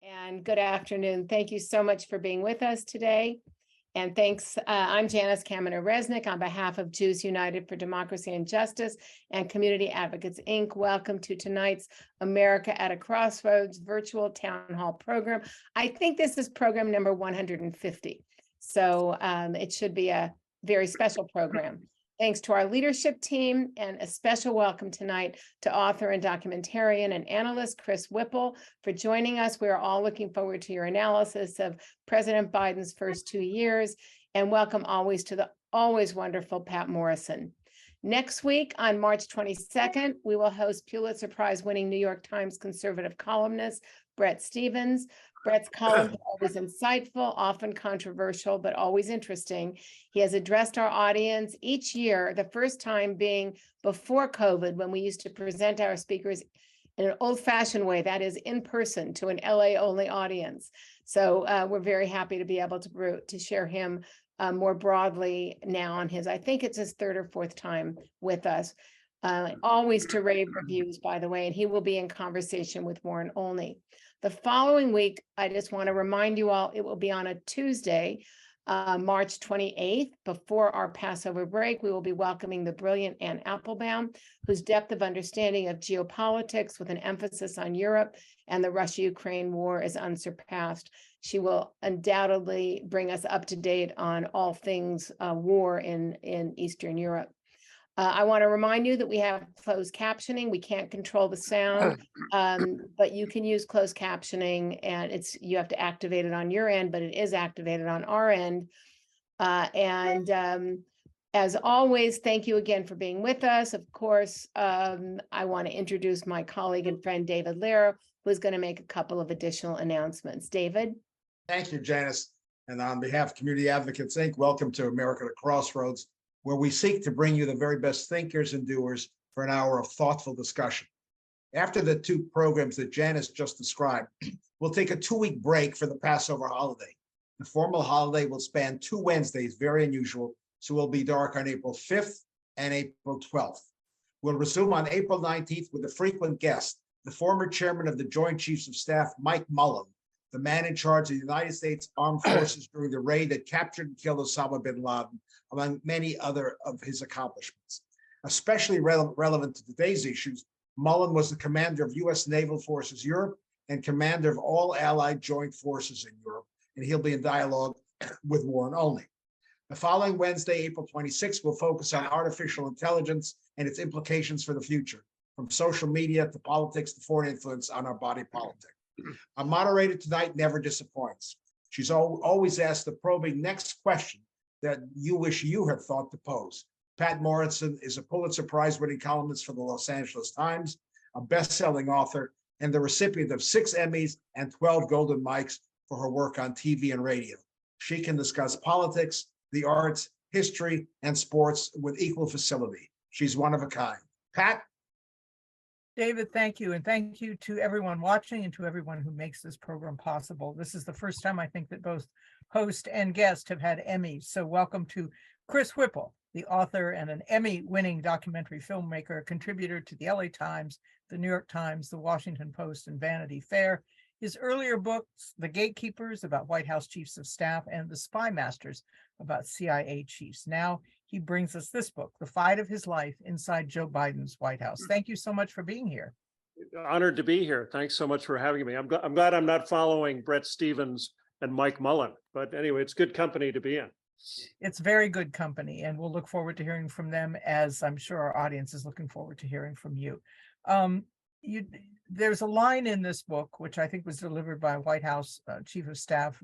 And good afternoon. Thank you so much for being with us today. And thanks. I'm Janice Kaminer-Resnick on behalf of Jews United for Democracy and Justice and Community Advocates, Inc. Welcome to tonight's America at a Crossroads virtual town hall program. I think this is program number 150. So it should be a very special program. Thanks to our leadership team, and a special welcome tonight to author and documentarian and analyst Chris Whipple for joining us. We are all looking forward to your analysis of President Biden's first 2 years, and welcome always to the always wonderful Patt Morrison. Next week on March 22nd, we will host Pulitzer Prize winning New York Times conservative columnist Bret Stephens. Bret's columns are always insightful, often controversial, but always interesting. He has addressed our audience each year, the first time being before COVID, when we used to present our speakers in an old-fashioned way, that is in person to an LA-only audience. So we're very happy to be able to share him more broadly now on his, I think it's his third or fourth time with us. Always to rave reviews, by the way, and he will be in conversation with Warren Olney. The following week, I just want to remind you all, it will be on a Tuesday, March 28th. Before our Passover break, we will be welcoming the brilliant Anne Applebaum, whose depth of understanding of geopolitics with an emphasis on Europe and the Russia-Ukraine war is unsurpassed. She will undoubtedly bring us up to date on all things war in Eastern Europe. I want to remind you that we have closed captioning. We can't control the sound, but you can use closed captioning, and you have to activate it on your end, but it is activated on our end. As always, thank you again for being with us. Of course, I want to introduce my colleague and friend, David Lehrer, who's going to make a couple of additional announcements. David? Thank you, Janice. And on behalf of Community Advocates, Inc., welcome to America at Crossroads, where we seek to bring you the very best thinkers and doers for an hour of thoughtful discussion. After the two programs that Janice just described, we'll take a 2-week break for the Passover holiday. The formal holiday will span 2 Wednesdays, very unusual, so we'll be dark on April 5th and April 12th. We'll resume on April 19th with a frequent guest, the former chairman of the Joint Chiefs of Staff, Mike Mullen, the man in charge of the United States Armed Forces during the raid that captured and killed Osama bin Laden, among many other of his accomplishments. Especially relevant to today's issues, Mullen was the commander of U.S. Naval Forces Europe and commander of all Allied Joint Forces in Europe, and he'll be in dialogue with Warren Olney. The following Wednesday, April 26th, will focus on artificial intelligence and its implications for the future, from social media to politics to foreign influence on our body politic. Our moderator tonight never disappoints. She's always asked the probing next question that you wish you had thought to pose. Patt Morrison is a Pulitzer Prize-winning columnist for the Los Angeles Times, a best-selling author, and the recipient of 6 Emmys and 12 Golden Mics for her work on TV and radio. She can discuss politics, the arts, history, and sports with equal facility. She's one of a kind. Pat? David, thank you. And thank you to everyone watching and to everyone who makes this program possible. This is the first time I think that both host and guest have had Emmys. So welcome to Chris Whipple, the author and an Emmy-winning documentary filmmaker, contributor to the LA Times, the New York Times, the Washington Post, and Vanity Fair. His earlier books, The Gatekeepers, about White House Chiefs of Staff, and The Spy Masters, about CIA chiefs. Now he brings us this book, The Fight of His Life Inside Joe Biden's White House. Thank you so much for being here. Honored to be here. Thanks so much for having me. I'm glad I'm not following Bret Stephens and Mike Mullen, but anyway, it's good company to be in. It's very good company, and we'll look forward to hearing from them, as I'm sure our audience is looking forward to hearing from you. There's a line in this book, which I think was delivered by White House Chief of Staff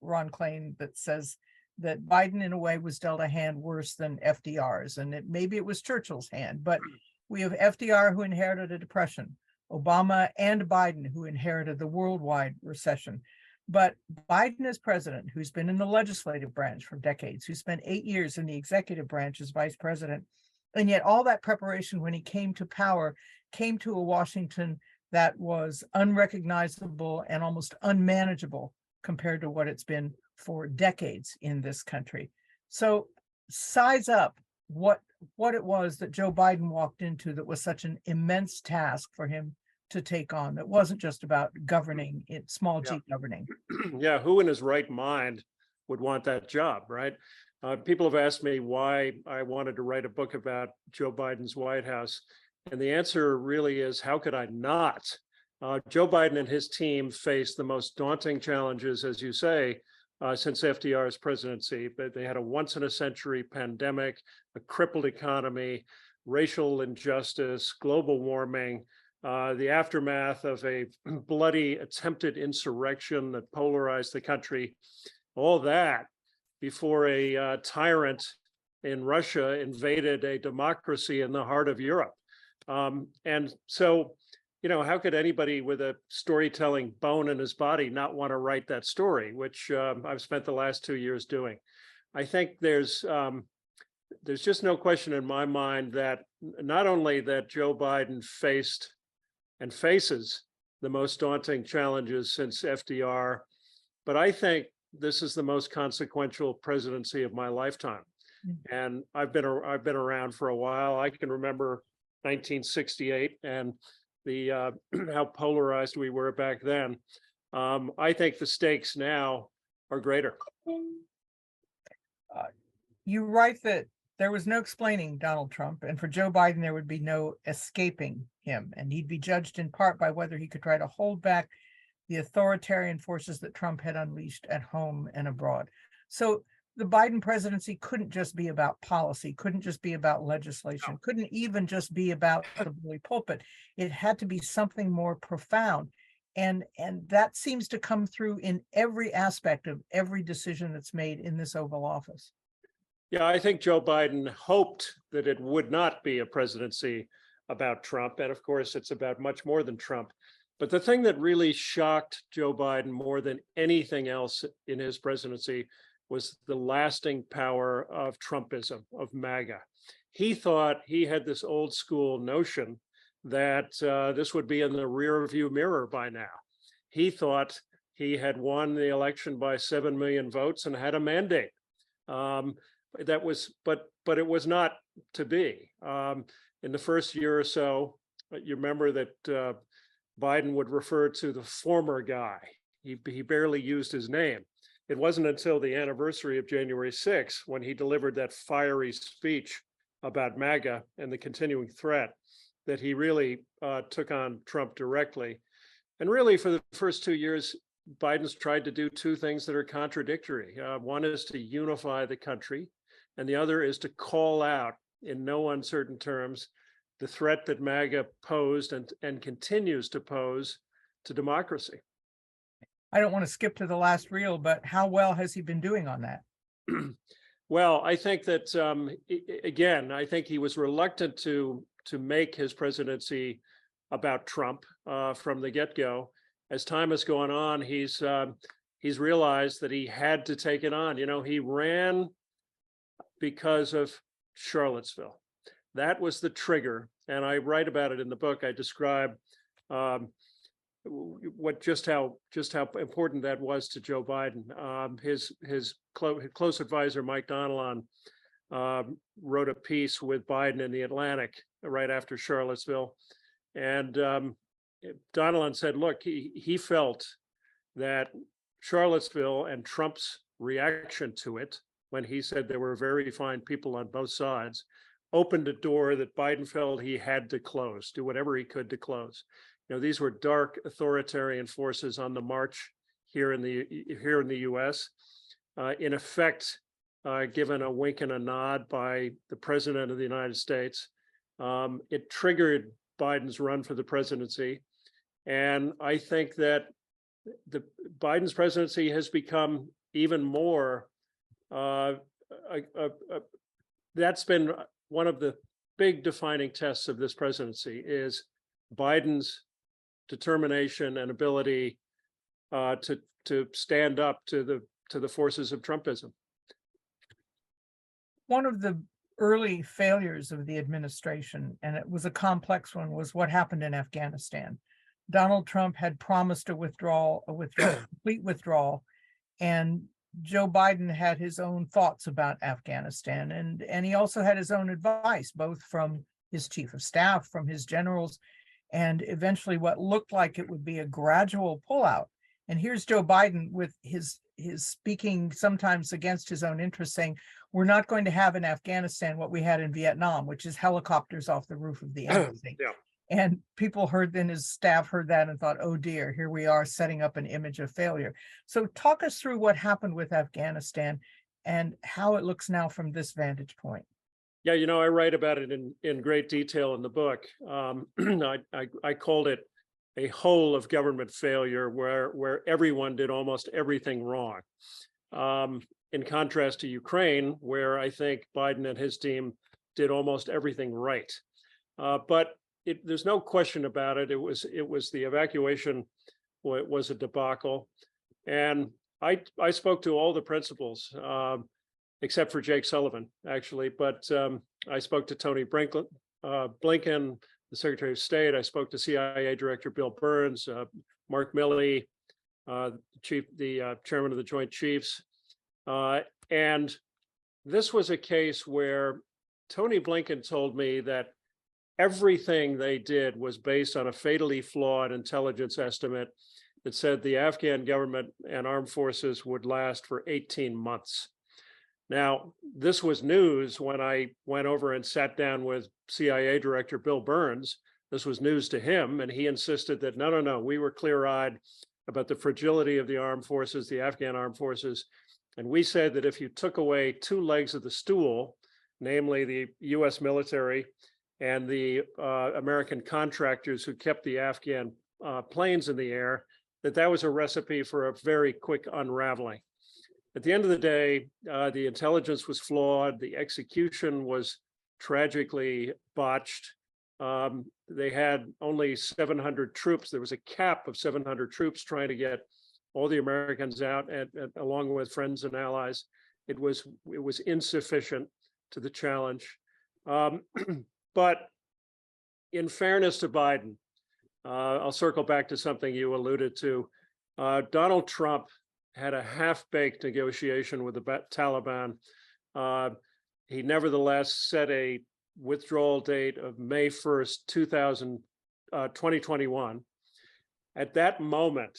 Ron Klain, that says that Biden, in a way, was dealt a hand worse than FDR's, and maybe it was Churchill's hand, but we have FDR, who inherited a depression, Obama and Biden, who inherited the worldwide recession. But Biden as president, who's been in the legislative branch for decades, who spent 8 years in the executive branch as vice president, and yet all that preparation when he came to power came to a Washington that was unrecognizable and almost unmanageable compared to what it's been for decades in this country. So size up what it was that Joe Biden walked into that was such an immense task for him to take on, that wasn't just about governing it, small g governing. Yeah, who in his right mind would want that job, right? People have asked me why I wanted to write a book about Joe Biden's White House. And the answer really is, how could I not? Joe Biden and his team faced the most daunting challenges, as you say, since FDR's presidency. But they had a once-in-a-century pandemic, a crippled economy, racial injustice, global warming, the aftermath of a bloody attempted insurrection that polarized the country, all that before a tyrant in Russia invaded a democracy in the heart of Europe. And so, you know, how could anybody with a storytelling bone in his body not want to write that story, which I've spent the last 2 years doing? I think there's just no question in my mind that not only that Joe Biden faced and faces the most daunting challenges since FDR, but I think this is the most consequential presidency of my lifetime. And I've been around for a while. I can remember 1968 and the how polarized we were back then. I think the stakes now are greater. You write that there was no explaining Donald Trump, and for Joe Biden, there would be no escaping him, and he'd be judged in part by whether he could try to hold back the authoritarian forces that Trump had unleashed at home and abroad. So the Biden presidency couldn't just be about policy, couldn't just be about legislation, couldn't even just be about the bully pulpit. It had to be something more profound. And that seems to come through in every aspect of every decision that's made in this Oval Office. Yeah, I think Joe Biden hoped that it would not be a presidency about Trump. And of course, it's about much more than Trump. But the thing that really shocked Joe Biden more than anything else in his presidency was the lasting power of Trumpism, of MAGA. He thought he had this old school notion that this would be in the rear view mirror by now. He thought he had won the election by 7 million votes and had a mandate. That was, but it was not to be. In the first year or so, you remember that Biden would refer to the former guy. He barely used his name. It wasn't until the anniversary of January 6th when he delivered that fiery speech about MAGA and the continuing threat that he really took on Trump directly. And really, for the first 2 years, Biden's tried to do two things that are contradictory. One is to unify the country, and the other is to call out in no uncertain terms the threat that MAGA posed and continues to pose to democracy. I don't want to skip to the last reel, but how well has he been doing on that? Well, I think that, again, I think he was reluctant to make his presidency about Trump from the get-go. As time has gone on, he's realized that he had to take it on. You know, he ran because of Charlottesville. That was the trigger, and I write about it in the book. I describe just how important that was to Joe Biden. His close advisor Mike Donilon wrote a piece with Biden in the Atlantic right after Charlottesville, and Donilon said, "Look, he felt that Charlottesville and Trump's reaction to it, when he said there were very fine people on both sides, opened a door that Biden felt he had to close, do whatever he could to close." You know, these were dark authoritarian forces on the march here in the U.S. In effect, given a wink and a nod by the president of the United States, it triggered Biden's run for the presidency, and I think that Biden's presidency has become even more. That's been one of the big defining tests of this presidency, is Biden's determination and ability to stand up to the forces of Trumpism. One of the early failures of the administration, and it was a complex one, was what happened in Afghanistan. Donald Trump had promised a complete withdrawal, and Joe Biden had his own thoughts about Afghanistan, and he also had his own advice, both from his chief of staff, from his generals. and eventually what looked like it would be a gradual pullout. And here's Joe Biden with his speaking sometimes against his own interests, saying, we're not going to have in Afghanistan what we had in Vietnam, which is helicopters off the roof of the embassy. Yeah. And people heard, then his staff heard that and thought, oh dear, here we are setting up an image of failure. So talk us through what happened with Afghanistan and how it looks now from this vantage point. Yeah, I write about it in great detail in the book. I called it a whole of government failure where everyone did almost everything wrong. In contrast to Ukraine, where I think Biden and his team did almost everything right. But there's no question about it. It was the evacuation was a debacle. And I spoke to all the principals, except for Jake Sullivan, actually. But I spoke to Tony Blinken, the Secretary of State. I spoke to CIA Director Bill Burns, Mark Milley, the chairman of the Joint Chiefs. And this was a case where Tony Blinken told me that everything they did was based on a fatally flawed intelligence estimate that said the Afghan government and armed forces would last for 18 months. Now, this was news when I went over and sat down with CIA Director Bill Burns. This was news to him, and he insisted that no, we were clear-eyed about the fragility of the armed forces, the Afghan armed forces. And we said that if you took away two legs of the stool, namely the US military and the American contractors who kept the Afghan planes in the air, that was a recipe for a very quick unraveling. At the end of the day, the intelligence was flawed. The execution was tragically botched. They had only 700 troops. There was a cap of 700 troops trying to get all the Americans out, and along with friends and allies. It was insufficient to the challenge. But in fairness to Biden, I'll circle back to something you alluded to. Donald Trump had a half-baked negotiation with the Taliban. He nevertheless set a withdrawal date of May 1st, 2021. At that moment,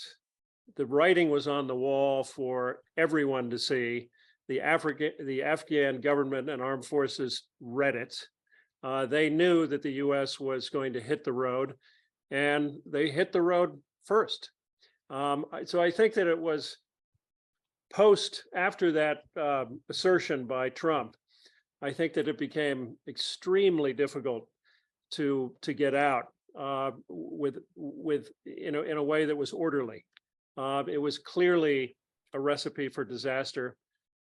the writing was on the wall for everyone to see. The Afghan government and armed forces read it. They knew that the US was going to hit the road, and they hit the road first. So I think that it was after that assertion by Trump, I think that it became extremely difficult to get out in a way that was orderly. It was clearly a recipe for disaster,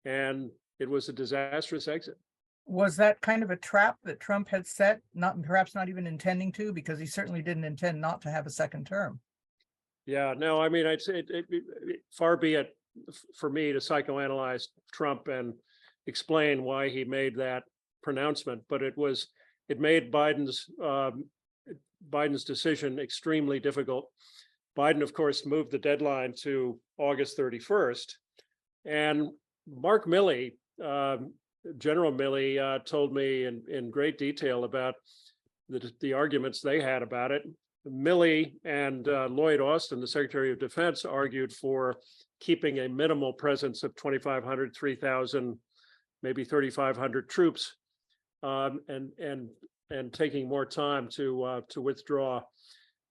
and it was a disastrous exit. Was that kind of a trap that Trump had set, perhaps not even intending to, because he certainly didn't intend not to have a second term? Yeah, no, I mean, I'd say far be it for me to psychoanalyze Trump and explain why he made that pronouncement, but it made Biden's decision extremely difficult. Biden, of course, moved the deadline to August 31st, and Mark Milley, General Milley, told me in great detail about the arguments they had about it. Milley and Lloyd Austin, the Secretary of Defense, argued for keeping a minimal presence of 2,500, 3,000, maybe 3,500 troops, and taking more time to withdraw.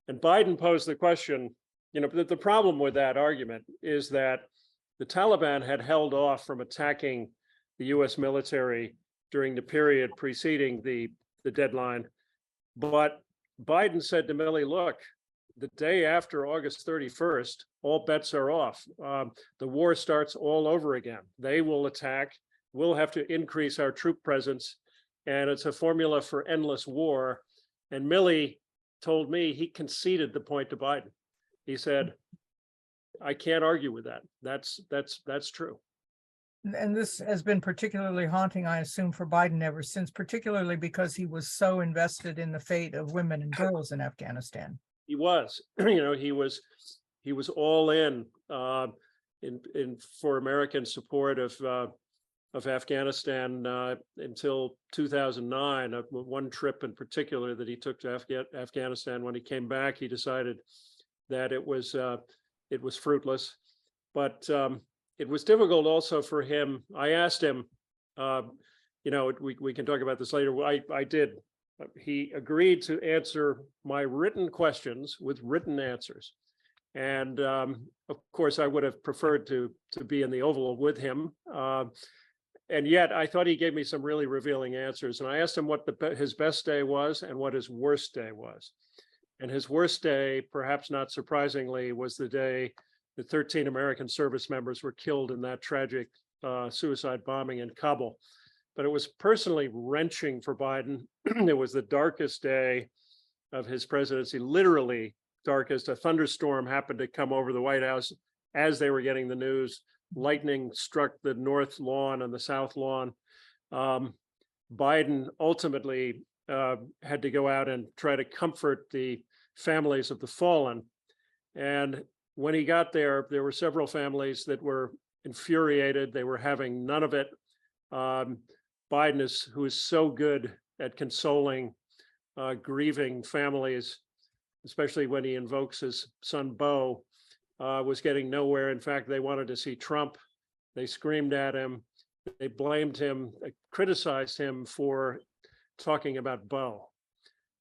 And Biden posed the question, the problem with that argument is that the Taliban had held off from attacking the US military during the period preceding the deadline. But Biden said to Milley, look, the day after August 31st, all bets are off. The war starts all over again. They will attack. We'll have to increase our troop presence. And it's a formula for endless war. And Milley told me he conceded the point to Biden. He said, I can't argue with that. That's true. And this has been particularly haunting, I assume, for Biden ever since, particularly because he was so invested in the fate of women and girls in Afghanistan. He was, he was all in for American support of of Afghanistan until 2009. One trip in particular that he took to Afghanistan. When he came back, he decided that it was fruitless. But it was difficult also for him. I asked him, we can talk about this later. I did. He agreed to answer my written questions with written answers. And of course, I would have preferred to be in the Oval with him. And yet I thought he gave me some really revealing answers. And I asked him what his best day was and what his worst day was. And his worst day, perhaps not surprisingly, was the day that 13 American service members were killed in that tragic suicide bombing in Kabul. But it was personally wrenching for Biden. It was the darkest day of his presidency, literally darkest. A thunderstorm happened to come over the White House as they were getting the news. Lightning struck the north lawn and the south lawn. Biden ultimately had to go out and try to comfort the families of the fallen. And when he got there, there were several families that were infuriated. They were having none of it. Biden, who is so good at consoling grieving families, especially when he invokes his son Beau, was getting nowhere. In fact, they wanted to see Trump. They screamed at him. They blamed him, criticized him for talking about Beau.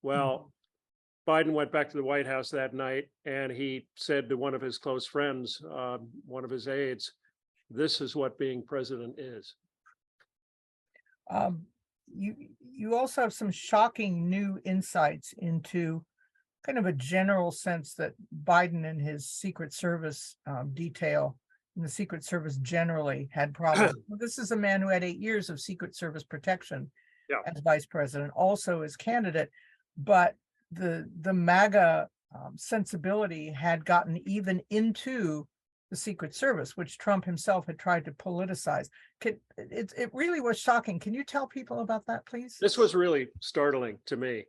Well, Biden went back to the White House that night, and he said to one of his close friends, one of his aides, "This is what being president is." You also have some shocking new insights into kind of a general sense that Biden and his Secret Service detail and the Secret Service generally had problems. Well, this is a man who had 8 years of Secret Service protection as vice president, also as candidate, but the MAGA sensibility had gotten even into the Secret Service, which Trump himself had tried to politicize. It really was shocking. Can you tell people about that, please? This was really startling to me.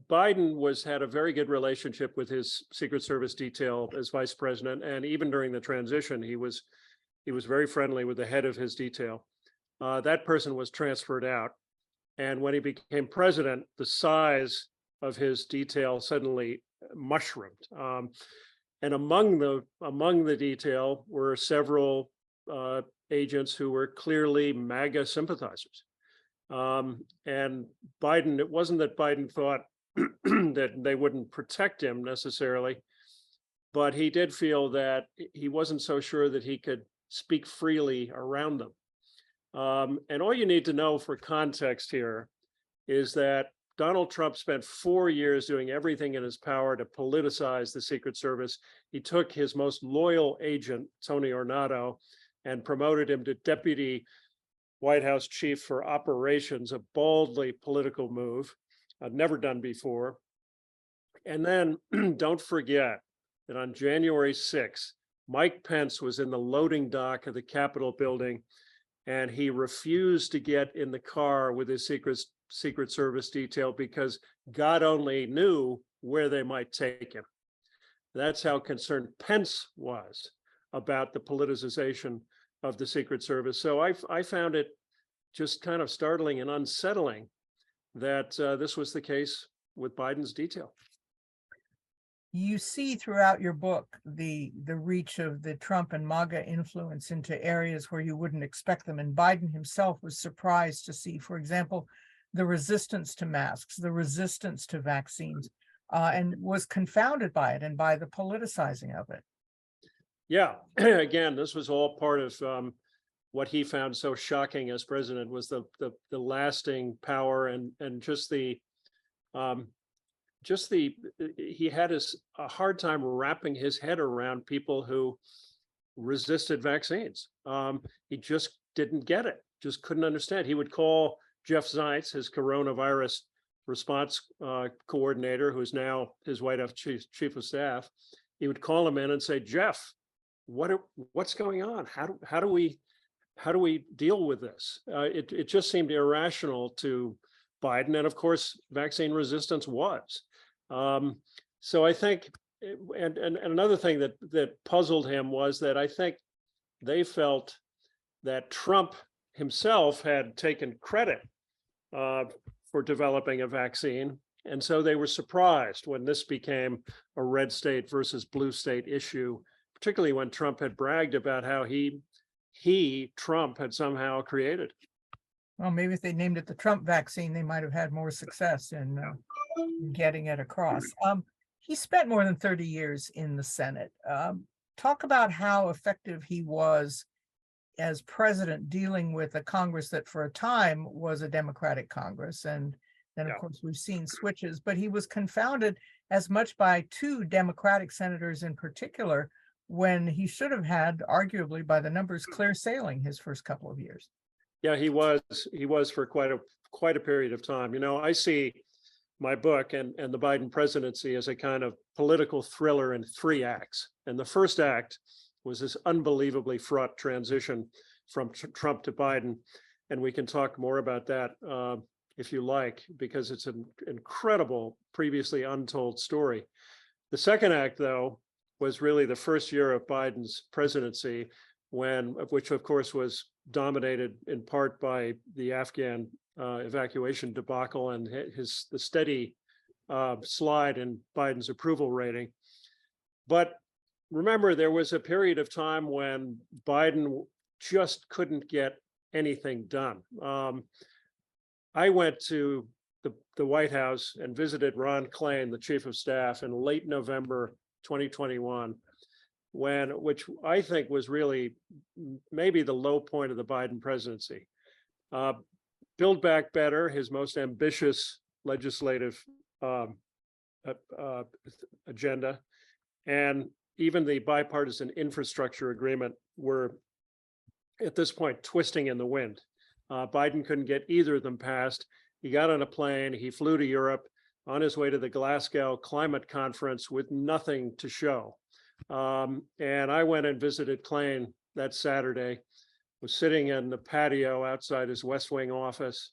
Biden had a very good relationship with his Secret Service detail as vice president, and even during the transition, he was very friendly with the head of his detail. That person was transferred out, and when he became president, the size of his detail suddenly mushroomed. And among the detail were several agents who were clearly MAGA sympathizers. And Biden, it wasn't that Biden thought that they wouldn't protect him necessarily, but he did feel that he wasn't so sure that he could speak freely around them. And all you need to know for context here is that Donald Trump spent 4 years doing everything in his power to politicize the Secret Service. He took his most loyal agent, Tony Ornato, and promoted him to deputy White House chief for operations, a boldly political move, never done before. And then don't forget that on January 6th, Mike Pence was in the loading dock of the Capitol building, and he refused to get in the car with his Secret Service detail because God only knew where they might take him. That's how concerned Pence was about the politicization of the Secret Service. So I found it just kind of startling and unsettling that this was the case with Biden's detail. You see throughout your book the reach of the Trump and MAGA influence into areas where you wouldn't expect them. And Biden himself was surprised to see, for example, the resistance to masks, the resistance to vaccines, and was confounded by it and by the politicizing of it. Yeah, again, this was all part of what he found so shocking as president was the lasting power and just the he had a hard time wrapping his head around people who resisted vaccines. He just didn't get it, just couldn't understand. He would call Jeff Zients, his coronavirus response coordinator, who's now his White House chief of staff. He would call him in and say, "Jeff, what's going on? How do we deal with this?" It just seemed irrational to Biden, and of course, vaccine resistance was. So I think, and another thing that puzzled him was that I think they felt that Trump himself had taken credit for developing a vaccine. And so they were surprised when this became a red state versus blue state issue, particularly when Trump had bragged about how Trump had somehow created. Well, maybe if they named it the Trump vaccine, they might have had more success in getting it across. He spent more than 30 years in the Senate. Talk about how effective he was as president dealing with a Congress that for a time was a Democratic Congress. And then, of course, we've seen switches, but he was confounded as much by two Democratic senators in particular, when he should have had, arguably by the numbers, clear sailing his first couple of years. Yeah, he was for quite a period of time. You know, I see my book and the Biden presidency as a kind of political thriller in 3 acts. And the first act was this unbelievably fraught transition from Trump to Biden. And we can talk more about that if you like, because it's an incredible, previously untold story. The second act, though, was really the first year of Biden's presidency, which of course was dominated in part by the Afghan evacuation debacle and the steady slide in Biden's approval rating. But remember, there was a period of time when Biden just couldn't get anything done. I went to the White House and visited Ron Klain, the chief of staff, in late November 2021, which I think was really maybe the low point of the Biden presidency. Build Back Better, his most ambitious legislative agenda, and even the bipartisan infrastructure agreement were at this point twisting in the wind. Biden couldn't get either of them passed. He got on a plane, he flew to Europe on his way to the Glasgow climate conference with nothing to show. And I went and visited Klain that Saturday, was sitting in the patio outside his West Wing office,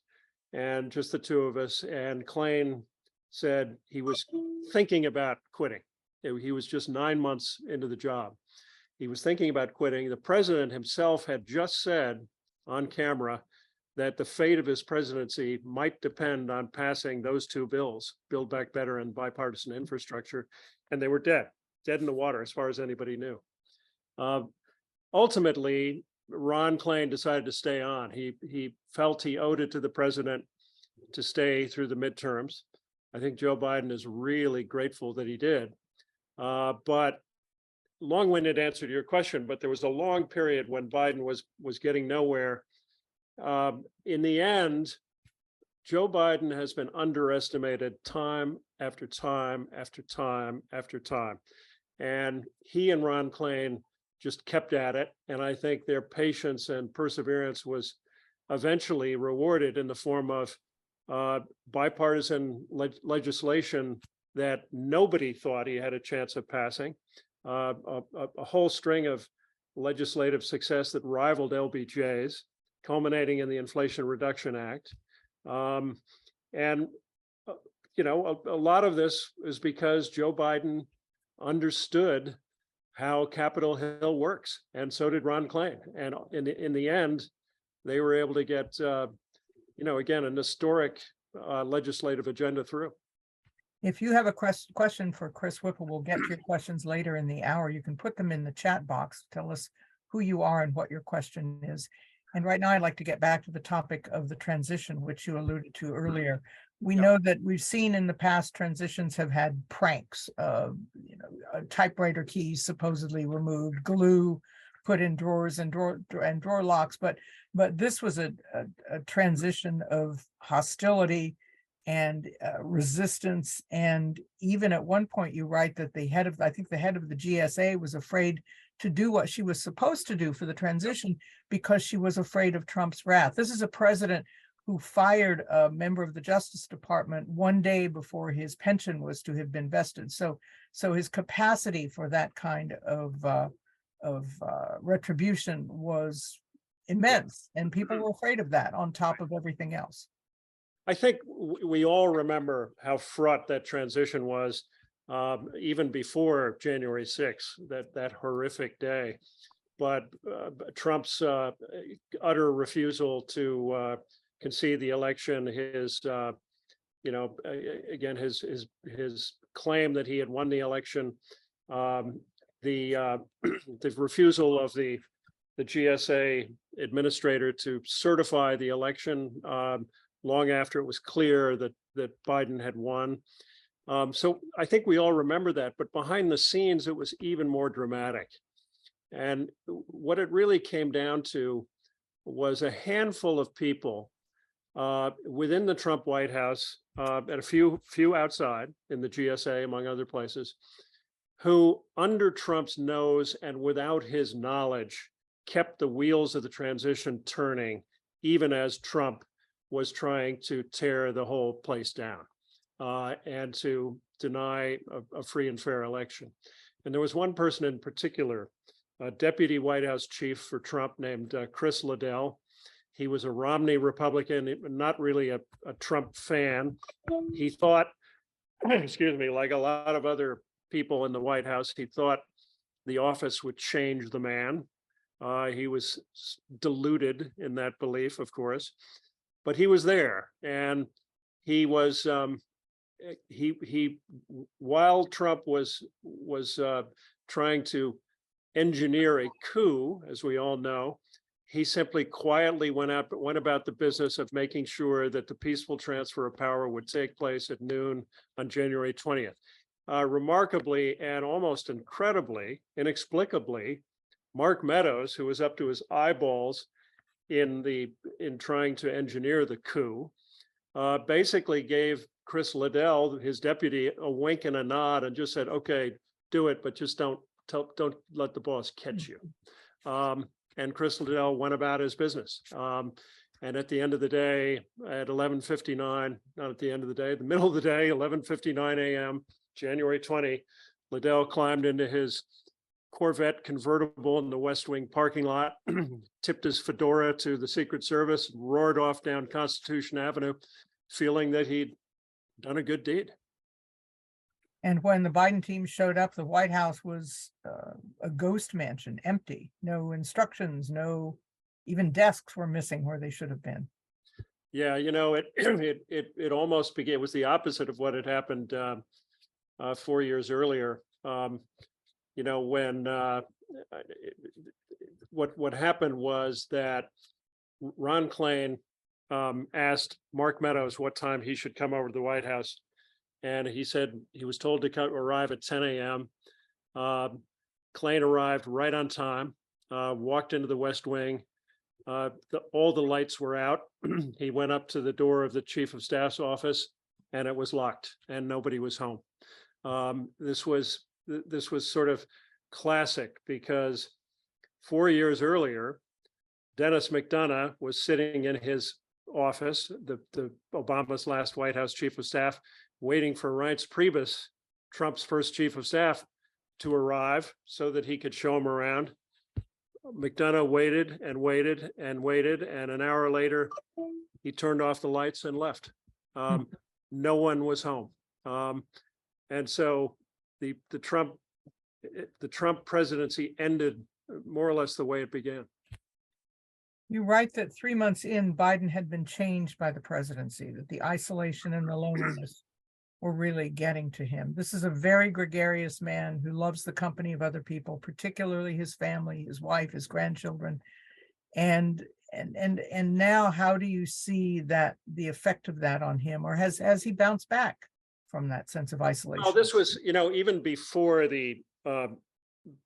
and just the two of us. And Klain said he was thinking about quitting. He was just 9 months into the job. He was thinking about quitting. The president himself had just said on camera that the fate of his presidency might depend on passing those two bills, Build Back Better and bipartisan infrastructure, and they were dead in the water as far as anybody knew. Ultimately, Ron Klain decided to stay on. He felt he owed it to the president to stay through the midterms. I think Joe Biden is really grateful that he did. But long-winded answer to your question, but there was a long period when Biden was getting nowhere. In the end, Joe Biden has been underestimated time after time after time after time. And he and Ron Klain just kept at it. And I think their patience and perseverance was eventually rewarded in the form of bipartisan legislation that nobody thought he had a chance of passing, a whole string of legislative success that rivaled LBJ's, culminating in the Inflation Reduction Act. And you know, a lot of this is because Joe Biden understood how Capitol Hill works, and so did Ron Klain. And in the end, they were able to get, you know, again, an historic legislative agenda through. If you have a question for Chris Whipple, we'll get to your questions later in the hour. You can put them in the chat box. Tell us who you are and what your question is. And right now, I'd like to get back to the topic of the transition, which you alluded to earlier. We know that we've seen in the past transitions have had pranks, you know, typewriter keys supposedly removed, glue put in drawers and drawer locks. But this was a transition of hostility and resistance. And even at one point, you write that the head of the GSA was afraid to do what she was supposed to do for the transition because she was afraid of Trump's wrath. This is a president who fired a member of the Justice Department one day before his pension was to have been vested. So his capacity for that kind of retribution was immense, and people were afraid of that on top of everything else. I think we all remember how fraught that transition was, even before January 6th, that horrific day. but Trump's utter refusal to concede the election, his again his claim that he had won the election, the refusal of the GSA administrator to certify the election long after it was clear that Biden had won. So I think we all remember that, but behind the scenes, it was even more dramatic. And what it really came down to was a handful of people within the Trump White House and a few outside in the GSA, among other places, who under Trump's nose and without his knowledge kept the wheels of the transition turning, even as Trump was trying to tear the whole place down and to deny a free and fair election. And there was one person in particular, a deputy White House chief for Trump named Chris Liddell. He was a Romney Republican, not really a Trump fan. He thought, excuse me, like a lot of other people in the White House, he thought the office would change the man. He was deluded in that belief, of course, but he was there, and he was while Trump was trying to engineer a coup, as we all know, he simply quietly went about the business of making sure that the peaceful transfer of power would take place at noon on January 20th. Remarkably and almost incredibly, inexplicably, Mark Meadows, who was up to his eyeballs in trying to engineer the coup, basically gave Chris Liddell, his deputy, a wink and a nod and just said, "Okay, do it, but just don't let the boss catch you." And Chris Liddell went about his business. And at the end of the day, at 11:59, not at the end of the day, the middle of the day, 11:59 a.m., January 20, Liddell climbed into his Corvette convertible in the West Wing parking lot, tipped his fedora to the Secret Service, roared off down Constitution Avenue, feeling that he'd done a good deed. And when the Biden team showed up, the White House was a ghost mansion, empty, no instructions, no, even desks were missing where they should have been. Yeah, it almost began, it was the opposite of what had happened 4 years earlier. When what happened was that Ron Klain asked Mark Meadows what time he should come over to the White House. And he said he was told to arrive at 10 a.m. Klain arrived right on time, walked into the West Wing. All the lights were out. He went up to the door of the Chief of Staff's office, and it was locked, and nobody was home. This was sort of classic because 4 years earlier, Dennis McDonough was sitting in his office, the Obama's last White House Chief of Staff, waiting for Reince Priebus, Trump's first chief of staff, to arrive so that he could show him around. McDonough waited and waited and waited, and an hour later, he turned off the lights and left. No one was home, and so the Trump presidency ended more or less the way it began. You write that 3 months in, Biden had been changed by the presidency, that the isolation and the loneliness were really getting to him. This is a very gregarious man who loves the company of other people, particularly his family, his wife, his grandchildren. And now, how do you see that, the effect of that on him, or has he bounced back from that sense of isolation? Oh, this was, even before the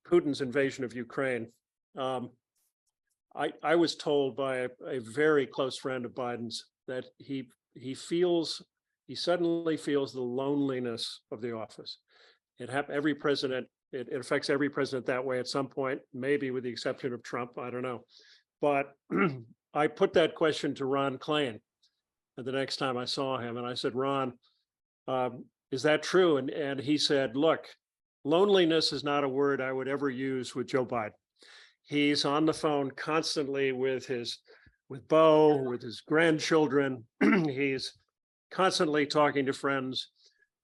Putin's invasion of Ukraine. I was told by a very close friend of Biden's that he suddenly feels the loneliness of the office. It affects every president that way at some point, maybe with the exception of Trump, I don't know. But I put that question to Ron Klain the next time I saw him, and I said, "Ron, is that true?" And he said, "Look, loneliness is not a word I would ever use with Joe Biden. He's on the phone constantly with Beau, with his grandchildren. He's constantly talking to friends,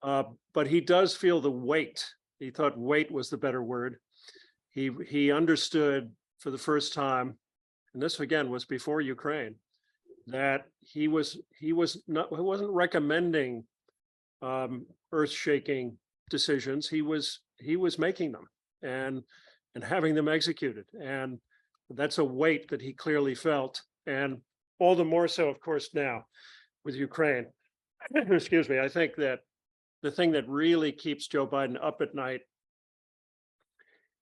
but he does feel the weight." He thought weight was the better word. He understood for the first time, and this again was before Ukraine, that he wasn't recommending earth-shaking decisions. He was making them and having them executed, and that's a weight that he clearly felt, and all the more so, of course, now with Ukraine. Excuse me. I think that the thing that really keeps Joe Biden up at night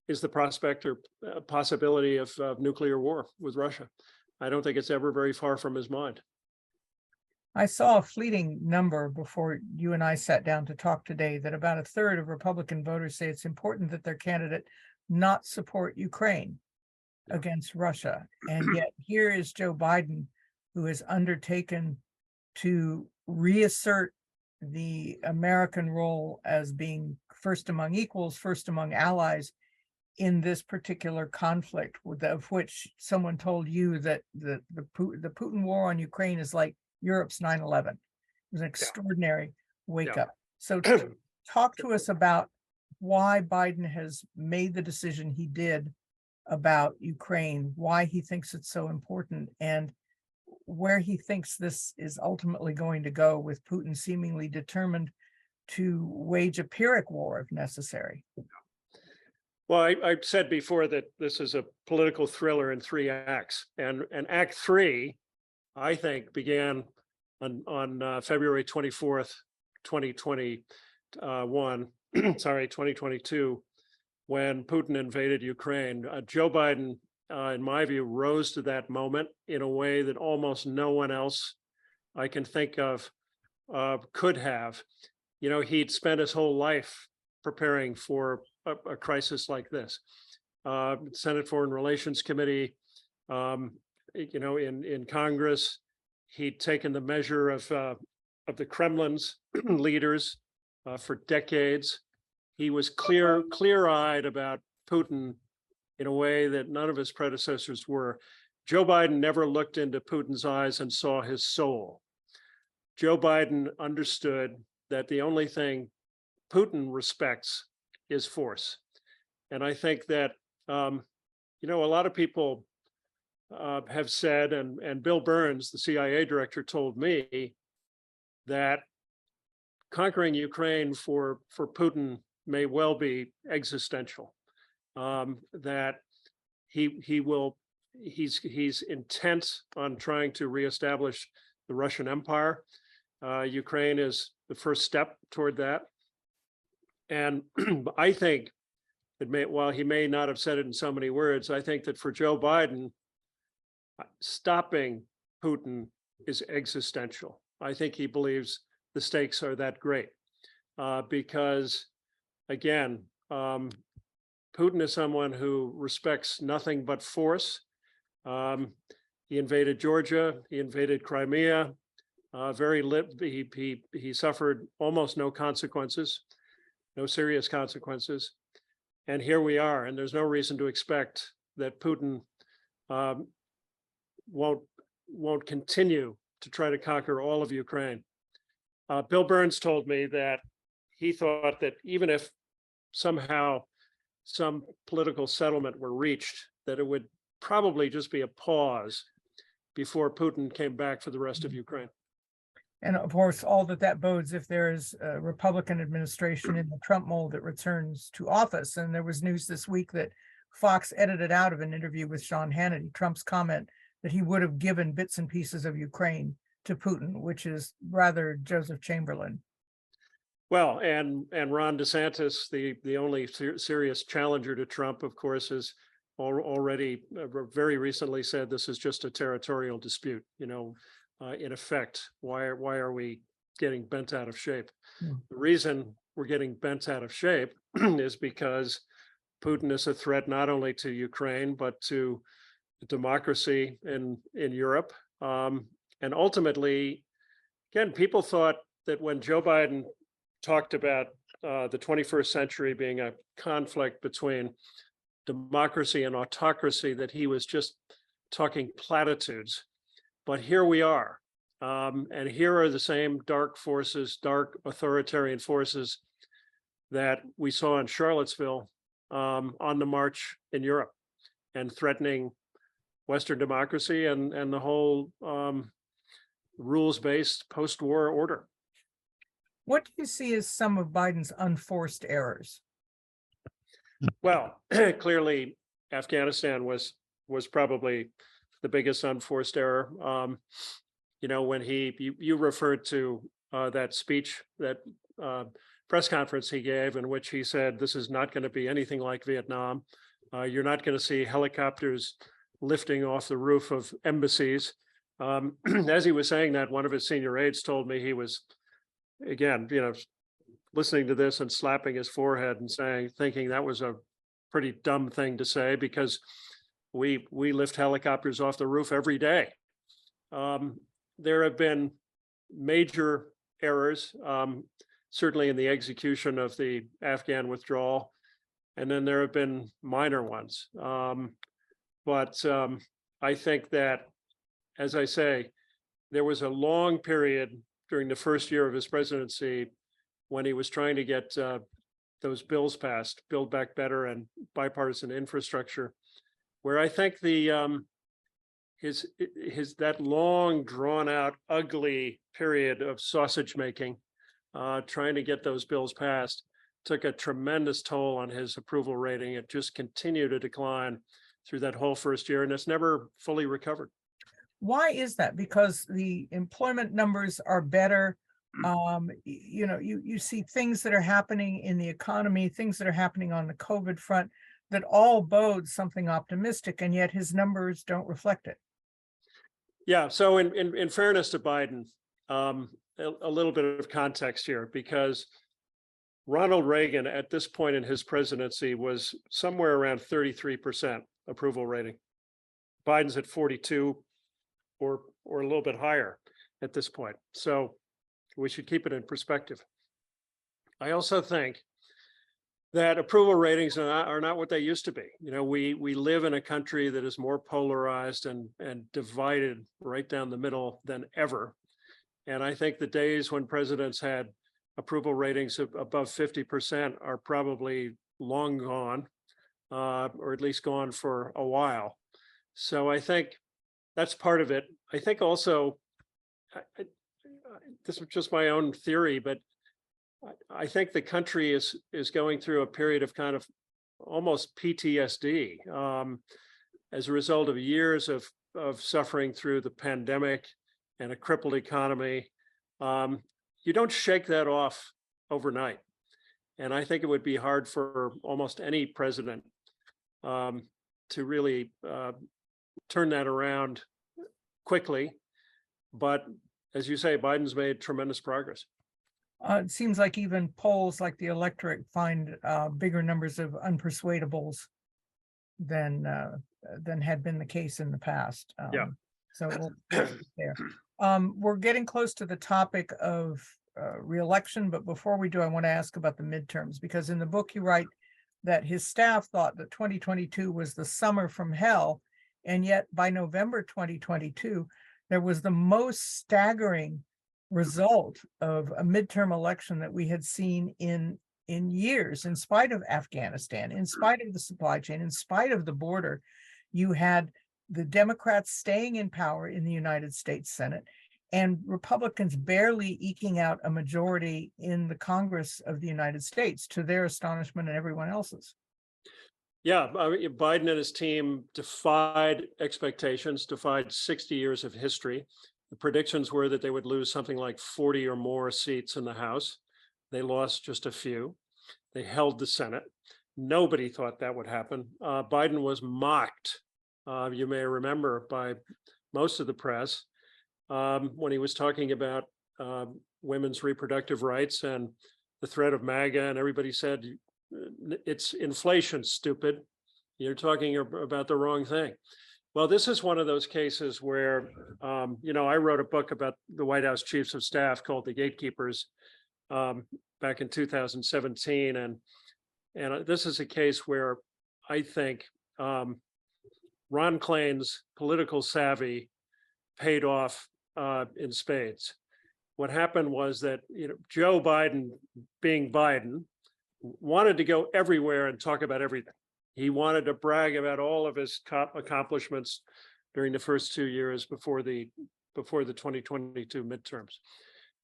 is the prospect or possibility of nuclear war with Russia. I don't think it's ever very far from his mind. I saw a fleeting number before you and I sat down to talk today that about a third of Republican voters say it's important that their candidate not support Ukraine against Russia. And yet here is Joe Biden, who has undertaken to reassert the American role as being first among equals, first among allies in this particular conflict, of which someone told you that the Putin war on Ukraine is like Europe's 9/11. It was an extraordinary wake up. So talk to us about why Biden has made the decision he did about Ukraine, why he thinks it's so important, and where he thinks this is ultimately going to go, with Putin seemingly determined to wage a Pyrrhic war if necessary. Well, I said before that this is a political thriller in 3 acts, and Act 3, I think, began on February 24th, 2021, 2022, when Putin invaded Ukraine. Joe Biden, in my view, rose to that moment in a way that almost no one else I can think of could have. You know, he'd spent his whole life preparing for a crisis like this. Senate Foreign Relations Committee, in Congress, he'd taken the measure of the Kremlin's leaders for decades. He was clear-eyed about Putin in a way that none of his predecessors were. Joe Biden never looked into Putin's eyes and saw his soul. Joe Biden understood that the only thing Putin respects is force. And I think that, a lot of people have said, and Bill Burns, the CIA director, told me that conquering Ukraine for Putin may well be existential. That he's intent on trying to reestablish the Russian Empire. Ukraine is the first step toward that. And I think that while he may not have said it in so many words, I think that for Joe Biden, stopping Putin is existential. I think he believes the stakes are that great because, again, Putin is someone who respects nothing but force. He invaded Georgia, he invaded Crimea. He suffered almost no consequences, no serious consequences. And here we are, and there's no reason to expect that Putin won't continue to try to conquer all of Ukraine. Bill Burns told me that he thought that even if somehow some political settlement were reached, that it would probably just be a pause before Putin came back for the rest of Ukraine. And of course, all that bodes if there is a Republican administration in the Trump mold that returns to office. And there was news this week that Fox edited out of an interview with Sean Hannity Trump's comment that he would have given bits and pieces of Ukraine to Putin, which is rather Joseph Chamberlain. Well, and Ron DeSantis, the only serious challenger to Trump, of course, has already very recently said this is just a territorial dispute. In effect, why are we getting bent out of shape? The reason we're getting bent out of shape is because Putin is a threat not only to Ukraine, but to democracy in Europe. And ultimately, again, people thought that when Joe Biden talked about the 21st century being a conflict between democracy and autocracy, that he was just talking platitudes. But here we are. And here are the same dark forces, dark authoritarian forces that we saw in Charlottesville on the march in Europe. and threatening Western democracy and the whole rules-based post-war order. What do you see as some of Biden's unforced errors? Well, clearly, Afghanistan was probably the biggest unforced error. You know, when you referred to that speech, that press conference he gave, in which he said, "This is not going to be anything like Vietnam. You're not going to see helicopters lifting off the roof of embassies." As he was saying that, one of his senior aides told me he was, again, you know, listening to this and slapping his forehead and thinking that was a pretty dumb thing to say, because we lift helicopters off the roof every day. There have been major errors, certainly in the execution of the Afghan withdrawal, and then there have been minor ones. But I think that, as I say, there was a long period during the first year of his presidency when he was trying to get those bills passed, Build Back Better and bipartisan infrastructure, where I think that long, drawn out, ugly period of sausage making, trying to get those bills passed, took a tremendous toll on his approval rating. It just continued to decline through that whole first year, and it's never fully recovered. Why is that? Because the employment numbers are better. You know, you see things that are happening in the economy, things that are happening on the COVID front that all bode something optimistic, and yet his numbers don't reflect it. Yeah. So in fairness to Biden, a little bit of context here, because Ronald Reagan at this point in his presidency was somewhere around 33% approval rating. Biden's at 42 or a little bit higher at this point. So we should keep it in perspective. I also think that approval ratings are not what they used to be. You know, we live in a country that is more polarized and divided right down the middle than ever. And I think the days when presidents had approval ratings of above 50% are probably long gone, or at least gone for a while. So I think that's part of it. I think also, this is just my own theory, but I think the country is going through a period of kind of almost PTSD as a result of years of suffering through the pandemic and a crippled economy. You don't shake that off overnight. And I think it would be hard for almost any president to really turn that around quickly. But as you say, Biden's made tremendous progress. It seems like even polls like the electorate find bigger numbers of unpersuadables than had been the case in the past. Yeah. So we'll there. We're getting close to the topic of re-election, but before we do, I want to ask about the midterms, because in the book you write that his staff thought that 2022 was the summer from hell, and yet by November 2022, there was the most staggering result of a midterm election that we had seen in years. In spite of Afghanistan, in spite of the supply chain, in spite of the border, you had the Democrats staying in power in the United States Senate and Republicans barely eking out a majority in the Congress of the United States, to their astonishment and everyone else's. Yeah, Biden and his team defied expectations, defied 60 years of history. The predictions were that they would lose something like 40 or more seats in the House. They lost just a few. They held the Senate. Nobody thought that would happen. Biden was mocked, you may remember, by most of the press when he was talking about women's reproductive rights and the threat of MAGA, and everybody said, it's inflation, stupid. You're talking about the wrong thing. Well, this is one of those cases where, I wrote a book about the White House chiefs of staff called The Gatekeepers back in 2017. And this is a case where I think Ron Klain's political savvy paid off in spades. What happened was that Joe Biden, being Biden, wanted to go everywhere and talk about everything. He wanted to brag about all of his accomplishments during the first 2 years before the 2022 midterms.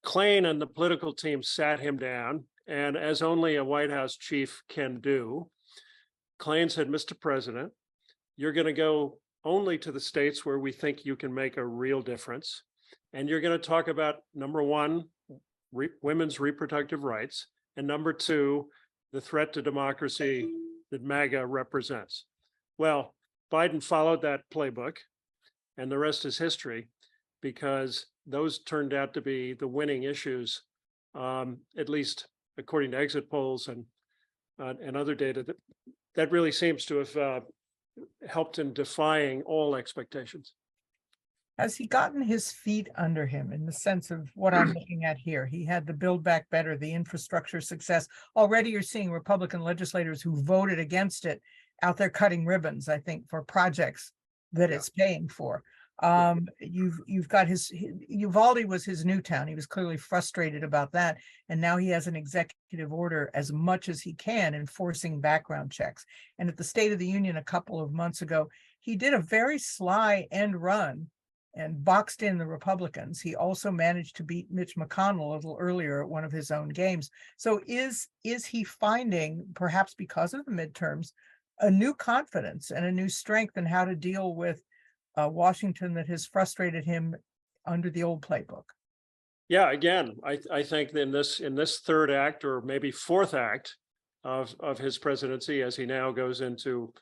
Klain and the political team sat him down, and as only a White House chief can do, Klain said, "Mr. President, you're going to go only to the states where we think you can make a real difference. And you're going to talk about, number one, women's reproductive rights, and number two, the threat to democracy that MAGA represents." Well, Biden followed that playbook, and the rest is history, because those turned out to be the winning issues, at least according to exit polls and other data. That really seems to have helped in defying all expectations. Has he gotten his feet under him in the sense of what I'm looking at here? He had the Build Back Better, the infrastructure success. Already you're seeing Republican legislators who voted against it out there cutting ribbons, I think, for projects that it's paying for. You've got Uvalde was his new town. He was clearly frustrated about that. And now he has an executive order as much as he can enforcing background checks. And at the State of the Union a couple of months ago, he did a very sly end run and boxed in the Republicans. He also managed to beat Mitch McConnell a little earlier at one of his own games. So is he finding, perhaps because of the midterms, a new confidence and a new strength in how to deal with Washington that has frustrated him under the old playbook? Yeah, again, I think in this third act, or maybe fourth act of his presidency, as he now goes into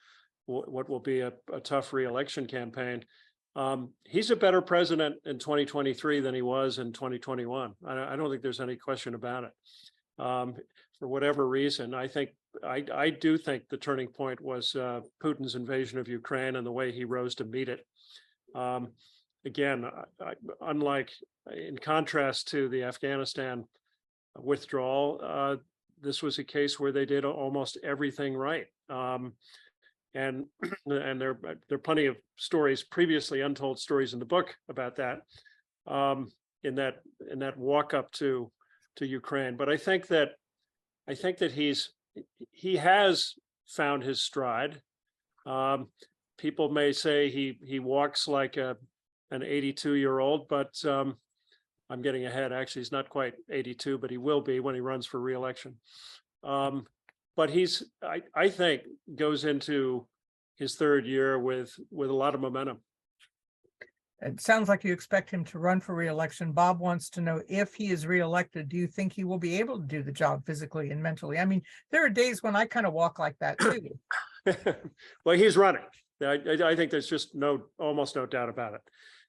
what will be a tough re-election campaign, he's a better president in 2023 than he was in 2021. I don't think there's any question about it. For whatever reason, I do think the turning point was Putin's invasion of Ukraine and the way he rose to meet it. Again, unlike, in contrast to the Afghanistan withdrawal, this was a case where they did almost everything right. And there are plenty of stories, previously untold stories in the book about that, in that walk up to Ukraine. But I think that he has found his stride. People may say he walks like an 82-year-old, but I'm getting ahead. Actually, he's not quite 82, but he will be when he runs for re-election. But I think, goes into his third year with a lot of momentum. It sounds like you expect him to run for re-election. Bob wants to know, if he is re-elected, do you think he will be able to do the job physically and mentally? I mean, there are days when I kind of walk like that too. Well, he's running. I think there's just almost no doubt about it.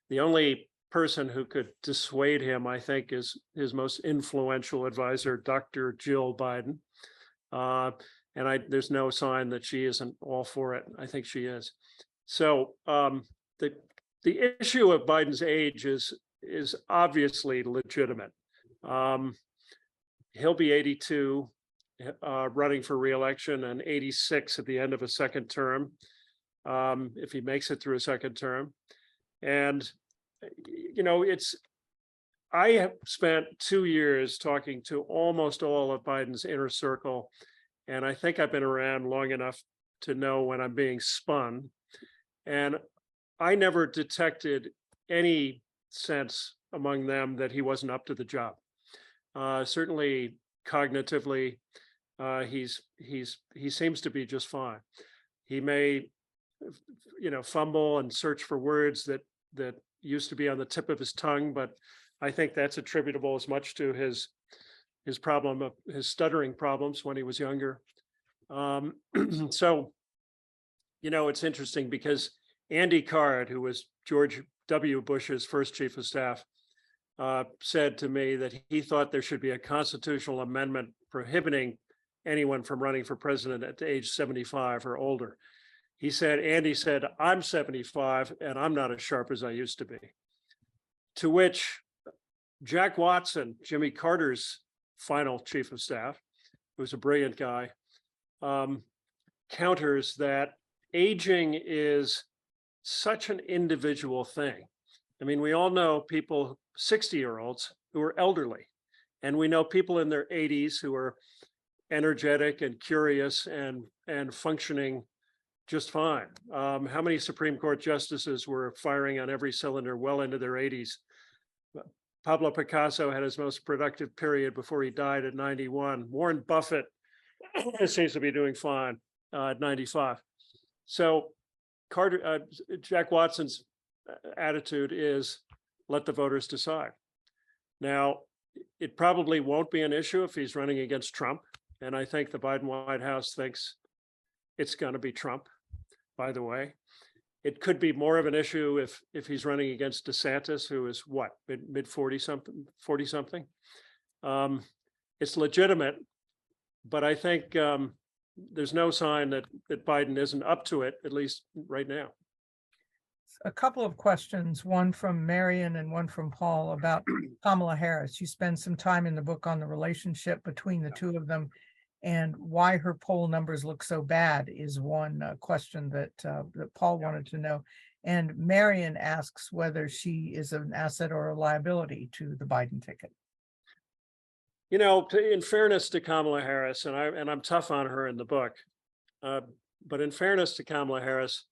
The only person who could dissuade him, I think, is his most influential advisor, Dr. Jill Biden. And there's no sign that she isn't all for it. I think she is. So the issue of Biden's age is obviously legitimate. He'll be 82, running for re-election, and 86 at the end of a second term, if he makes it through a second term. And I have spent 2 years talking to almost all of Biden's inner circle, and I think I've been around long enough to know when I'm being spun. And I never detected any sense among them that he wasn't up to the job. Certainly cognitively, he seems to be just fine. He may, fumble and search for words that used to be on the tip of his tongue, but I think that's attributable as much to his problem of his stuttering problems when he was younger. So, it's interesting because Andy Card, who was George W. Bush's first chief of staff, said to me that he thought there should be a constitutional amendment prohibiting anyone from running for president at age 75 or older. Andy said, "I'm 75 and I'm not as sharp as I used to be." To which Jack Watson, Jimmy Carter's final chief of staff, who's a brilliant guy, counters that aging is such an individual thing. I mean, we all know people, 60-year-olds, who are elderly, and we know people in their 80s who are energetic and curious and functioning just fine. How many Supreme Court justices were firing on every cylinder well into their 80s? Pablo Picasso had his most productive period before he died at 91. Warren Buffett seems to be doing fine at 95. So Jack Watson's attitude is let the voters decide. Now, it probably won't be an issue if he's running against Trump. And I think the Biden White House thinks it's going to be Trump, by the way. It could be more of an issue if he's running against DeSantis, who is what, mid 40 something. It's legitimate, but I think there's no sign that Biden isn't up to it, at least right now. A couple of questions, one from Marion and one from Paul about Kamala Harris. You spend some time in the book on the relationship between the two of them, and why her poll numbers look so bad is one question that Paul wanted to know. And Marion asks whether she is an asset or a liability to the Biden ticket. You know, in fairness to Kamala Harris, and I'm tough on her in the book, but in fairness to Kamala Harris,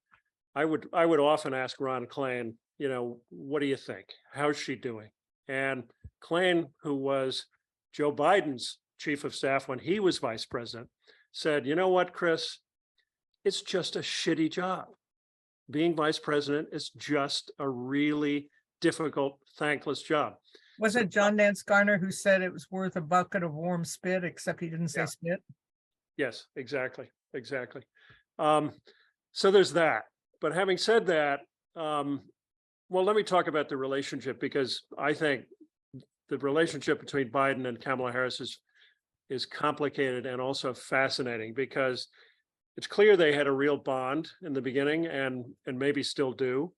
I would often ask Ron Klain, you know, what do you think? How's she doing? And Klain, who was Joe Biden's chief of staff when he was vice president, said, you know what, Chris, it's just a shitty job. Being vice president is just a really difficult, thankless job. Was it John Nance Garner who said it was worth a bucket of warm spit, except he didn't say spit? Yes, exactly. So there's that. But having said that, well, let me talk about the relationship, because I think the relationship between Biden and Kamala Harris is complicated and also fascinating, because it's clear they had a real bond in the beginning and maybe still do.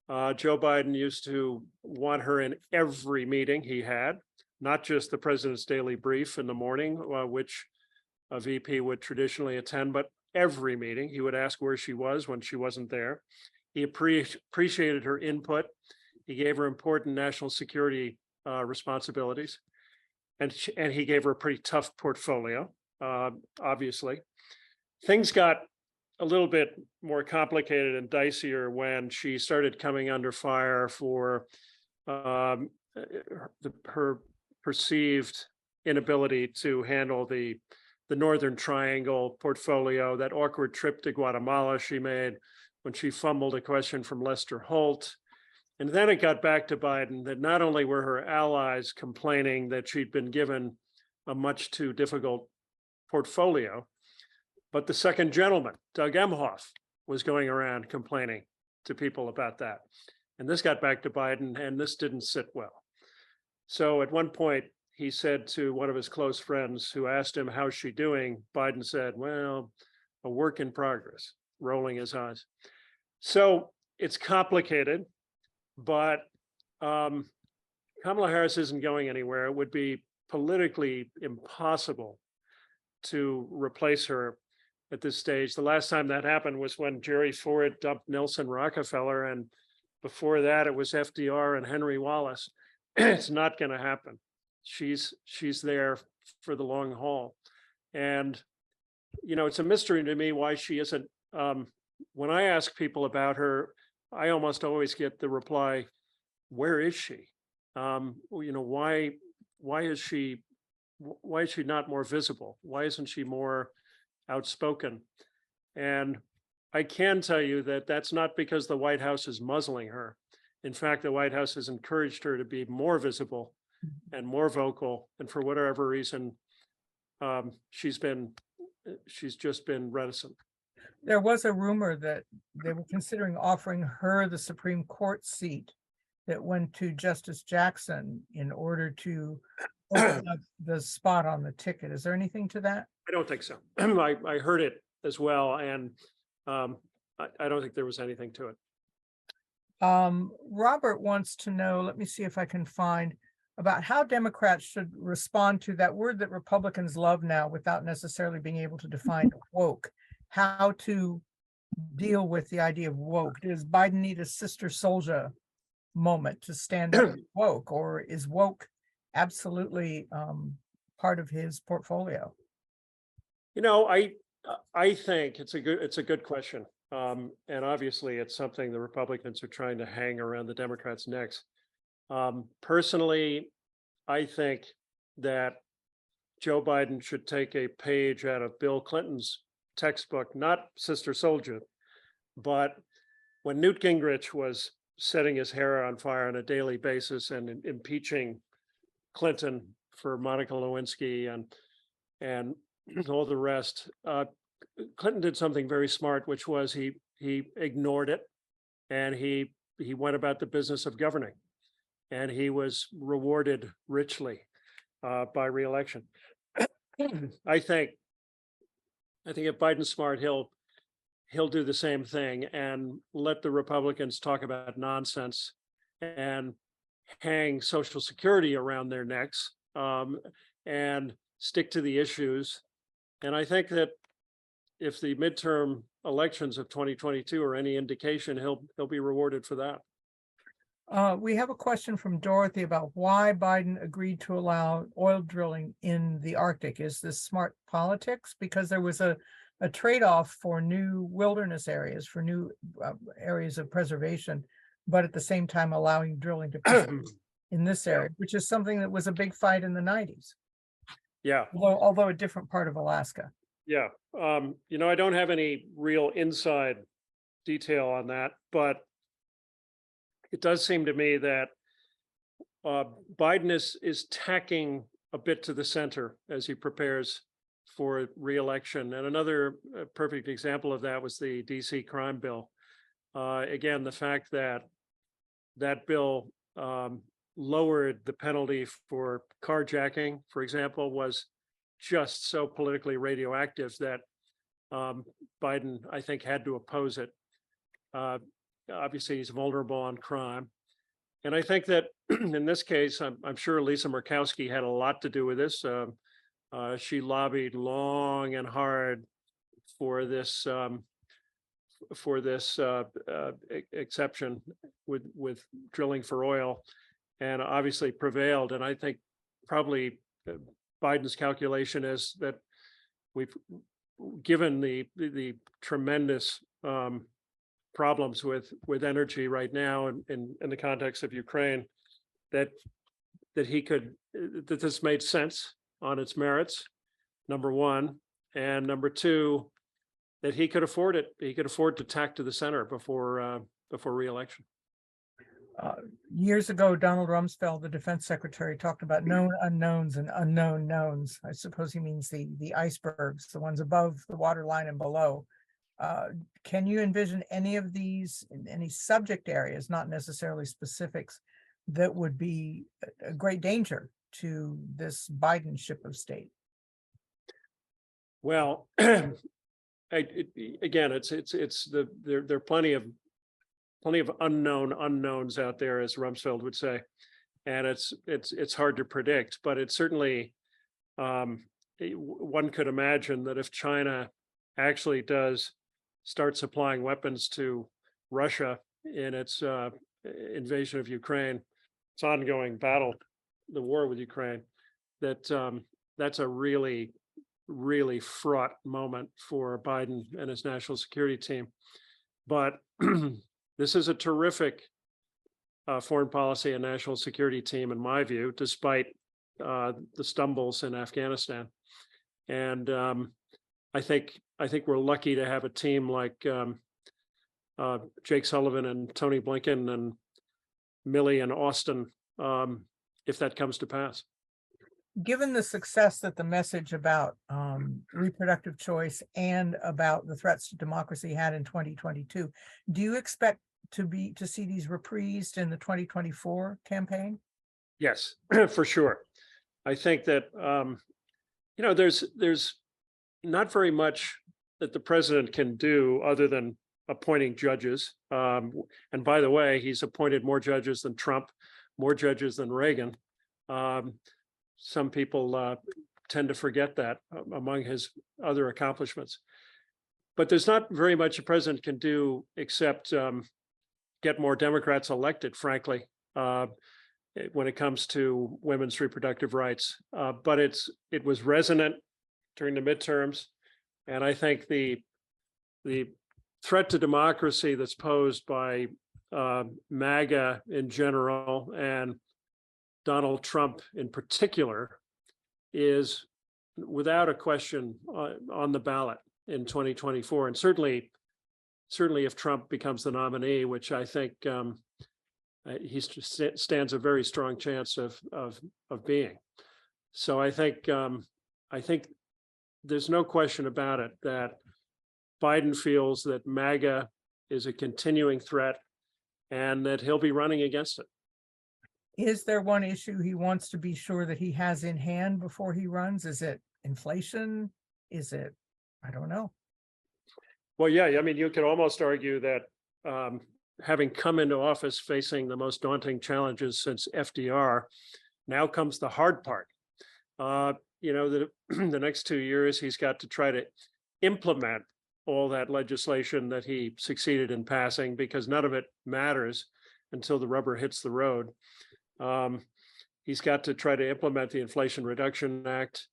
Joe Biden used to want her in every meeting he had, not just the president's daily brief in the morning, which a VP would traditionally attend, but every meeting. He would ask where she was when she wasn't there. He appreciated her input. He gave her important national security responsibilities. And he gave her a pretty tough portfolio, obviously. Things got a little bit more complicated and dicier when she started coming under fire for her perceived inability to handle the Northern Triangle portfolio, that awkward trip to Guatemala she made when she fumbled a question from Lester Holt. And then it got back to Biden that not only were her allies complaining that she'd been given a much too difficult portfolio, but the second gentleman, Doug Emhoff, was going around complaining to people about that. And this got back to Biden, and this didn't sit well. So at one point, he said to one of his close friends who asked him, how's she doing? Biden said, well, a work in progress, rolling his eyes. So it's complicated, but Kamala Harris isn't going anywhere. It would be politically impossible to replace her at this stage. The last time that happened was when Jerry Ford dumped Nelson Rockefeller, and before that it was FDR and Henry Wallace. It's not going to happen. She's there for the long haul. And, you know, it's a mystery to me why she isn't. When I ask people about her, I almost always get the reply, where is she? You know, why is she not more visible? Why isn't she more outspoken? And I can tell you that that's not because the White House is muzzling her. In fact, the White House has encouraged her to be more visible and more vocal. And for whatever reason, she's just been reticent. There was a rumor that they were considering offering her the Supreme Court seat that went to Justice Jackson in order to open up the spot on the ticket. Is there anything to that? I don't think so. I heard it as well, and I don't think there was anything to it. Robert wants to know, let me see if I can find, about how Democrats should respond to that word that Republicans love now without necessarily being able to define woke. How to deal with the idea of woke. Does Biden need a sister soldier moment to stand up to woke, or is woke absolutely part of his portfolio? You know, I think it's a good question. And obviously it's something the Republicans are trying to hang around the Democrats' necks. Personally, I think that Joe Biden should take a page out of Bill Clinton's textbook, not Sister Soldier, but when Newt Gingrich was setting his hair on fire on a daily basis and impeaching Clinton for Monica Lewinsky and all the rest, Clinton did something very smart, which was he ignored it and he went about the business of governing, and he was rewarded richly by reelection. I think if Biden's smart, he'll do the same thing and let the Republicans talk about nonsense and hang Social Security around their necks, and stick to the issues. And I think that if the midterm elections of 2022 are any indication, he'll be rewarded for that. We have a question from Dorothy about why Biden agreed to allow oil drilling in the Arctic. Is this smart politics? Because there was a trade-off for new wilderness areas, for new areas of preservation, but at the same time allowing drilling to proceed in this area, which is something that was a big fight in the 90s. Yeah. Although a different part of Alaska. Yeah. I don't have any real inside detail on that, but it does seem to me that Biden is tacking a bit to the center as he prepares for re-election. And another perfect example of that was the DC crime bill. Again, the fact that that bill lowered the penalty for carjacking, for example, was just so politically radioactive that Biden, I think, had to oppose it. Obviously, he's vulnerable on crime. And I think that in this case, I'm sure Lisa Murkowski had a lot to do with this. She lobbied long and hard for this exception with drilling for oil, and obviously prevailed. And I think probably Biden's calculation is that we've given the tremendous problems with energy right now in the context of Ukraine, that this made sense on its merits, number one, and number two, that he could afford it. He could afford to tack to the center before re-election. Years ago, Donald Rumsfeld, the defense secretary, talked about known unknowns and unknown knowns. I suppose he means the icebergs, the ones above the waterline and below. Can you envision any of these, any subject areas, not necessarily specifics, that would be a great danger to this Biden ship of state? Well, again, there are plenty of unknown unknowns out there, as Rumsfeld would say, and it's hard to predict. But it's certainly one could imagine that if China actually does start supplying weapons to Russia in its invasion of Ukraine, its ongoing battle, the war with Ukraine, that's a really, really fraught moment for Biden and his national security team. But this is a terrific foreign policy and national security team, in my view, despite the stumbles in Afghanistan. And I think we're lucky to have a team like Jake Sullivan and Tony Blinken and Milley and Austin, if that comes to pass. Given the success that the message about reproductive choice and about the threats to democracy had in 2022, do you expect to see these reprised in the 2024 campaign? Yes, for sure. I think that there's not very much that the president can do other than appointing judges. And by the way, he's appointed more judges than Trump, more judges than Reagan. Some people tend to forget that among his other accomplishments. But there's not very much a president can do except get more Democrats elected, frankly, when it comes to women's reproductive rights. But it was resonant during the midterms. And I think the threat to democracy that's posed by MAGA in general and Donald Trump in particular is without a question on the ballot in 2024. And certainly if Trump becomes the nominee, which I think he stands a very strong chance of being. So I think there's no question about it that Biden feels that MAGA is a continuing threat and that he'll be running against it. Is there one issue he wants to be sure that he has in hand before he runs? Is it inflation? Is it, I don't know. Well, yeah, I mean, you could almost argue that having come into office facing the most daunting challenges since FDR, now comes the hard part. The next 2 years, he's got to try to implement all that legislation that he succeeded in passing, because none of it matters until the rubber hits the road. He's got to try to implement the Inflation Reduction Act.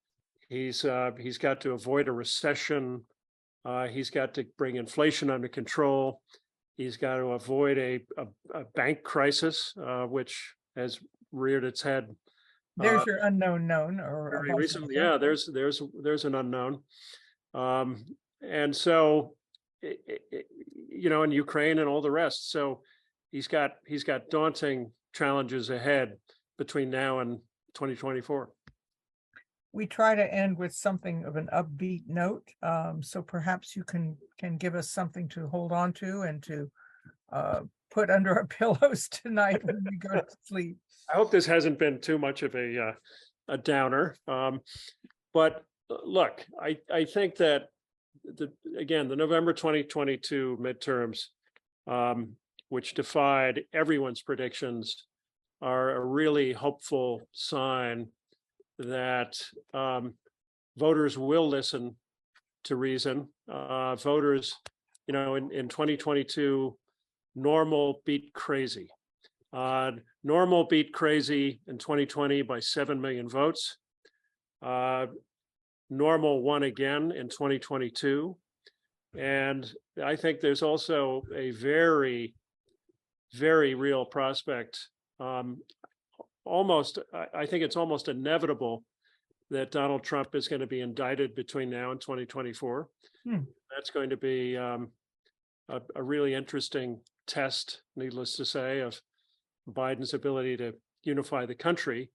He's got to avoid a recession. He's got to bring inflation under control. He's got to avoid a bank crisis, which has reared its head. There's your unknown known, or Very recently, yeah. There's an unknown, and so in Ukraine and all the rest. So he's got daunting challenges ahead between now and 2024. We try to end with something of an upbeat note, so perhaps you can give us something to hold on to and to put under our pillows tonight when we go to sleep. I hope this hasn't been too much of a downer, but look, I think that the November 2022 midterms, which defied everyone's predictions, are a really hopeful sign that voters will listen to reason. Voters, in 2022, normal beat crazy. Normal beat crazy in 2020 by 7 million votes. Normal won again in 2022. And I think there's also a very, very real prospect. I think it's almost inevitable that Donald Trump is going to be indicted between now and 2024. That's going to be a really interesting test, needless to say, of Biden's ability to unify the country,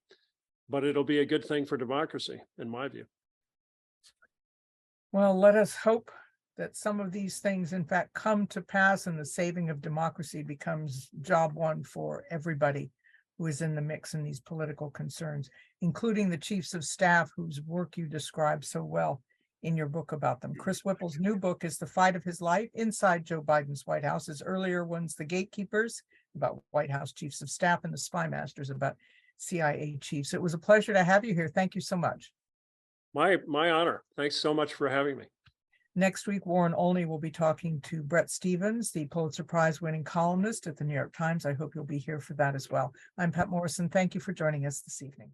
but it'll be a good thing for democracy, in my view. Well, let us hope that some of these things, in fact, come to pass and the saving of democracy becomes job one for everybody who is in the mix in these political concerns, including the chiefs of staff whose work you described so well in your book about them. Chris Whipple's new book is The Fight of His Life Inside Joe Biden's White House. His earlier ones, The Gatekeepers, about White House chiefs of staff, and The Spy Masters, about CIA chiefs. It was a pleasure to have you here. Thank you so much. My honor. Thanks so much for having me. Next week, Warren Olney will be talking to Bret Stephens, the Pulitzer Prize winning columnist at the New York Times. I hope you'll be here for that as well. I'm Patt Morrison. Thank you for joining us this evening.